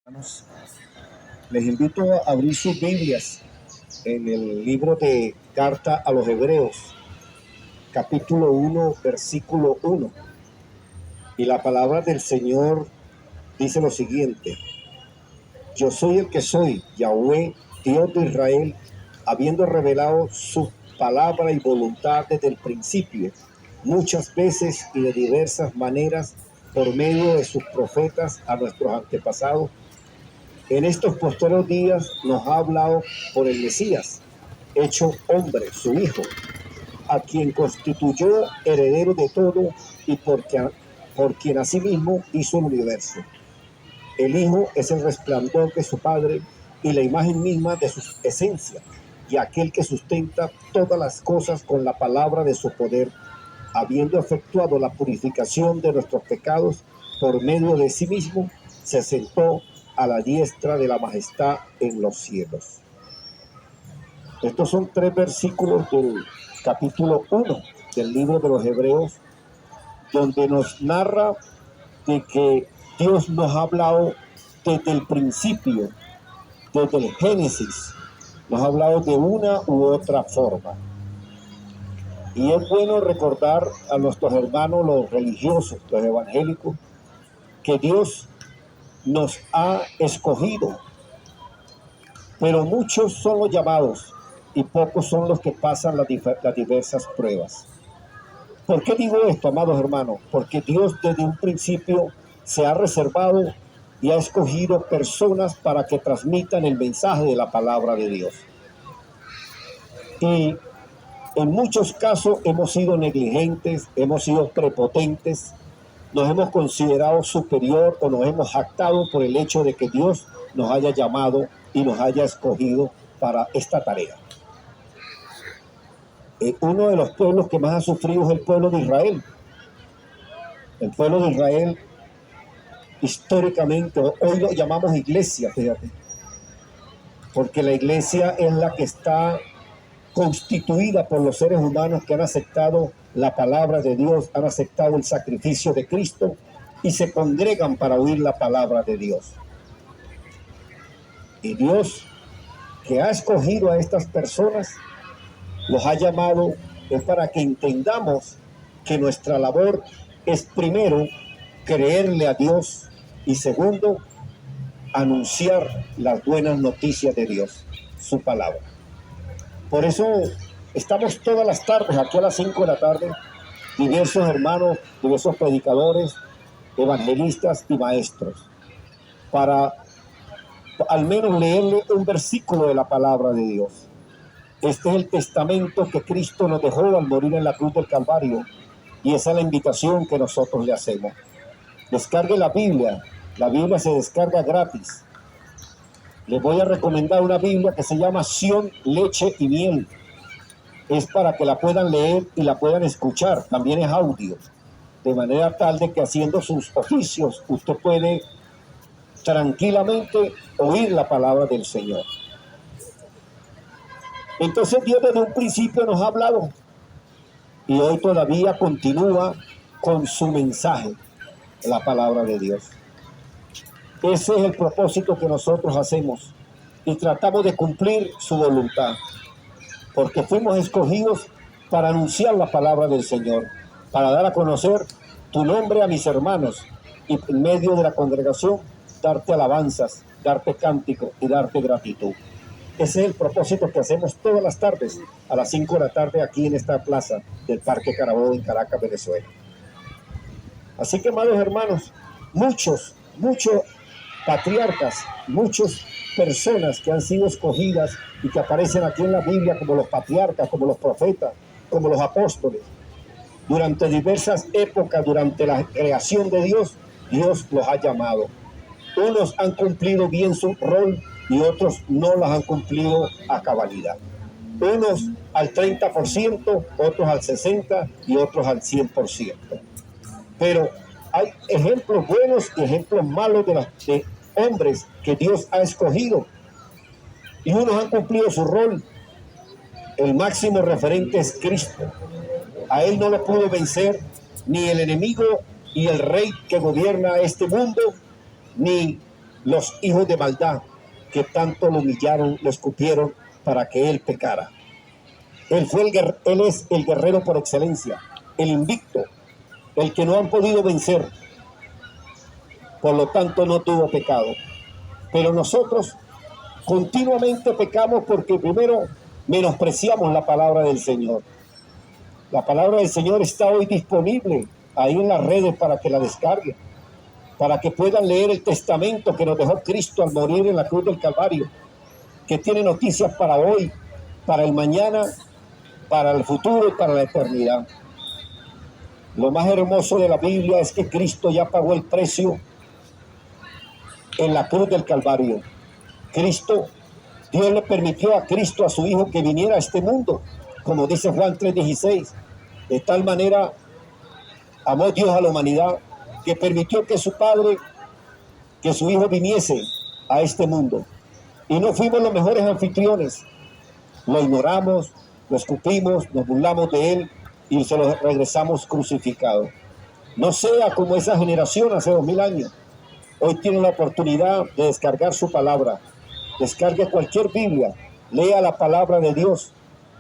Hermanos, les invito a abrir sus Biblias en el libro de Carta a los Hebreos, capítulo 1, versículo 1. Y la palabra del Señor dice lo siguiente: Yo soy el que soy, Yahweh, Dios de Israel, habiendo revelado su palabra y voluntad desde el principio, muchas veces y de diversas maneras, por medio de sus profetas a nuestros antepasados. En estos posteriores días nos ha hablado por el Mesías, hecho hombre, su Hijo, a quien constituyó heredero de todo y por quien asimismo hizo el universo. El Hijo es el resplandor de su Padre y la imagen misma de su esencia, y aquel que sustenta todas las cosas con la palabra de su poder, habiendo efectuado la purificación de nuestros pecados por medio de sí mismo, se sentó a la diestra de la majestad en los cielos. Estos son 3 versículos del capítulo 1 del libro de los Hebreos, donde nos narra de que Dios nos ha hablado desde el principio, desde el Génesis, nos ha hablado de una u otra forma. Y es bueno recordar a nuestros hermanos, los religiosos, los evangélicos, que Dios nos ha escogido, pero muchos son los llamados y pocos son los que pasan las diversas pruebas. ¿Por qué digo esto, amados hermanos? Porque Dios desde un principio se ha reservado y ha escogido personas para que transmitan el mensaje de la palabra de Dios. Y en muchos casos hemos sido negligentes, hemos sido prepotentes, nos hemos considerado superior o nos hemos jactado por el hecho de que Dios nos haya llamado y nos haya escogido para esta tarea. Uno de los pueblos que más ha sufrido es el pueblo de Israel. El pueblo de Israel, históricamente, hoy lo llamamos iglesia, fíjate, porque la iglesia es la que está constituida por los seres humanos que han aceptado la palabra de Dios, han aceptado el sacrificio de Cristo y se congregan para oír la palabra de Dios. Y Dios, que ha escogido a estas personas, los ha llamado es para que entendamos que nuestra labor es, primero, creerle a Dios y segundo, anunciar las buenas noticias de Dios, su palabra. Por eso estamos todas las tardes, aquí a las 5 de la tarde, diversos hermanos, diversos predicadores, evangelistas y maestros, para al menos leerle un versículo de la palabra de Dios. Este es el testamento que Cristo nos dejó al morir en la cruz del Calvario, y esa es la invitación que nosotros le hacemos. Descargue la Biblia se descarga gratis. Les voy a recomendar una Biblia que se llama Sion, Leche y Miel. Es para que la puedan leer y la puedan escuchar, también es audio, de manera tal de que haciendo sus oficios usted puede tranquilamente oír la palabra del Señor. Entonces Dios desde un principio nos ha hablado y hoy todavía continúa con su mensaje, la palabra de Dios. Ese es el propósito que nosotros hacemos y tratamos de cumplir su voluntad, porque fuimos escogidos para anunciar la palabra del Señor, para dar a conocer tu nombre a mis hermanos y en medio de la congregación darte alabanzas, darte cántico y darte gratitud. Ese es el propósito que hacemos todas las tardes a las 5 de la tarde aquí en esta plaza del Parque Carabobo en Caracas, Venezuela. Así que, amados hermanos, muchos patriarcas, muchas personas que han sido escogidas y que aparecen aquí en la Biblia como los patriarcas, como los profetas, como los apóstoles, durante diversas épocas, durante la creación de Dios, Dios los ha llamado. Unos han cumplido bien su rol y otros no los han cumplido a cabalidad. Unos al 30%, otros al 60% y otros al 100%. Pero hay ejemplos buenos y ejemplos malos de hombres que Dios ha escogido. Y unos han cumplido su rol. El máximo referente es Cristo. A él no lo pudo vencer ni el enemigo y el rey que gobierna este mundo, ni los hijos de maldad que tanto lo humillaron, lo escupieron para que él pecara. Él es el guerrero por excelencia, el invicto, el que no han podido vencer. Por lo tanto, no tuvo pecado. Pero nosotros continuamente pecamos porque primero menospreciamos la palabra del Señor. La palabra del Señor está hoy disponible ahí en las redes para que la descarguen, para que puedan leer el testamento que nos dejó Cristo al morir en la cruz del Calvario, que tiene noticias para hoy, para el mañana, para el futuro y para la eternidad. Lo más hermoso de la Biblia es que Cristo ya pagó el precio en la cruz del Calvario. Dios le permitió a Cristo, a su Hijo, que viniera a este mundo, como dice Juan 3:16. De tal manera amó Dios a la humanidad que permitió que su Padre, que su Hijo viniese a este mundo. Y no fuimos los mejores anfitriones. Lo ignoramos, lo escupimos, nos burlamos de él y se lo regresamos crucificado. No sea como esa generación hace 2000 años. Hoy tiene la oportunidad de descargar su palabra. Descargue cualquier Biblia, lea la palabra de Dios,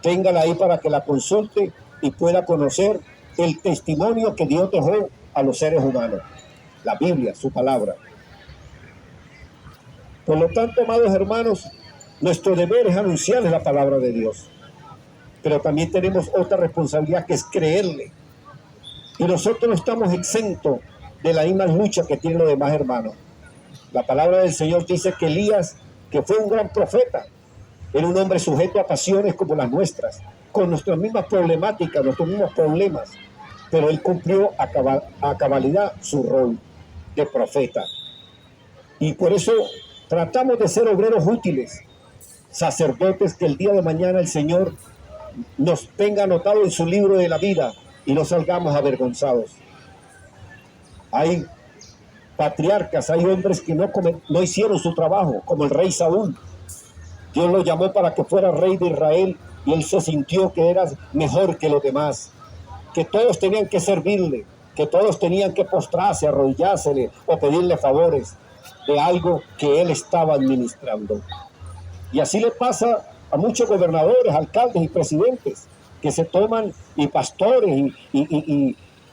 téngala ahí para que la consulte y pueda conocer el testimonio que Dios dejó a los seres humanos. La Biblia, su palabra. Por lo tanto, amados hermanos, nuestro deber es anunciarles la palabra de Dios. Pero también tenemos otra responsabilidad, que es creerle. Y nosotros no estamos exentos de la misma lucha que tienen los demás hermanos. La palabra del Señor dice que Elías, que fue un gran profeta, era un hombre sujeto a pasiones como las nuestras, con nuestras mismas problemáticas, nuestros mismos problemas, pero él cumplió a cabalidad su rol de profeta. Y por eso tratamos de ser obreros útiles, sacerdotes que el día de mañana el Señor nos tenga anotado en su libro de la vida y no salgamos avergonzados. Hay patriarcas, hay hombres que no hicieron su trabajo, como el rey Saúl. Dios lo llamó para que fuera rey de Israel y él se sintió que era mejor que los demás, que todos tenían que servirle, que todos tenían que postrarse, arrodillársele o pedirle favores de algo que él estaba administrando. Y así le pasa a muchos gobernadores, alcaldes y presidentes que se toman, y pastores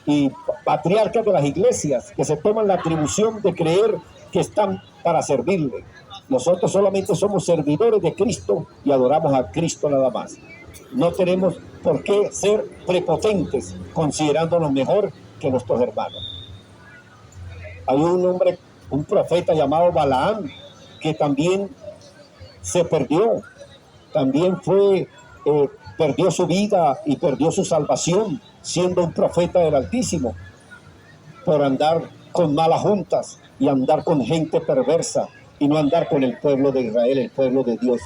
y patriarcas de las iglesias, que se toman la atribución de creer que están para servirle. Nosotros solamente somos servidores de Cristo y adoramos a Cristo nada más. No tenemos por qué ser prepotentes considerándonos mejor que nuestros hermanos. Hay un hombre, un profeta llamado Balaam, que también se perdió, también perdió su vida y perdió su salvación siendo un profeta del Altísimo, por andar con malas juntas y andar con gente perversa y no andar con el pueblo de Israel, el pueblo de Dios.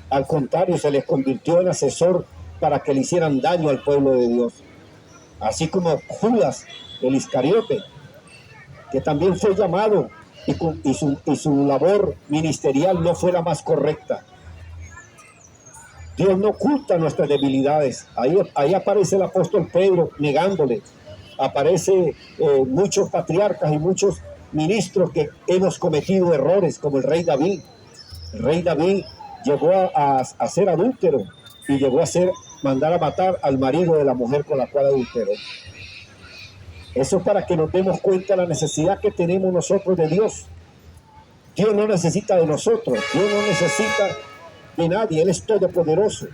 Al contrario, se les convirtió en asesor para que le hicieran daño al pueblo de Dios. Así como Judas, el Iscariote, que también fue llamado y su labor ministerial no fue la más correcta. Dios no oculta nuestras debilidades. Ahí aparece el apóstol Pedro negándole. Aparece muchos patriarcas y muchos ministros que hemos cometido errores, como el rey David. El rey David llegó a ser adúltero y llegó a mandar a matar al marido de la mujer con la cual adulteró. Eso es para que nos demos cuenta de la necesidad que tenemos nosotros de Dios. Dios no necesita de nosotros, Dios no necesita de nadie, Él es todopoderoso.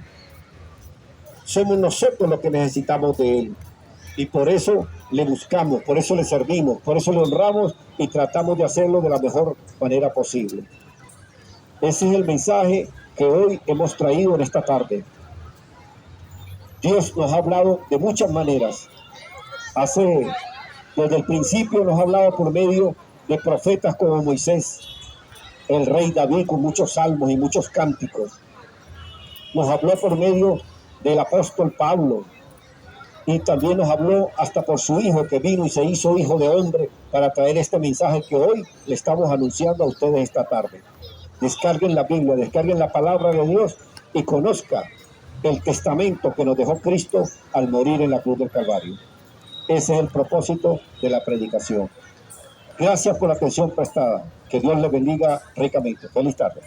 Somos nosotros los que necesitamos de Él. Y por eso le buscamos, por eso le servimos, por eso le honramos y tratamos de hacerlo de la mejor manera posible. Ese es el mensaje que hoy hemos traído en esta tarde. Dios nos ha hablado de muchas maneras. Desde el principio nos ha hablado por medio de profetas como Moisés, el rey David con muchos salmos y muchos cánticos. Nos habló por medio del apóstol Pablo y también nos habló hasta por su hijo que vino y se hizo hijo de hombre para traer este mensaje que hoy le estamos anunciando a ustedes esta tarde. Descarguen la Biblia, descarguen la palabra de Dios y conozca el testamento que nos dejó Cristo al morir en la cruz del Calvario. Ese es el propósito de la predicación. Gracias por la atención prestada. Que Dios les bendiga ricamente. Feliz tarde.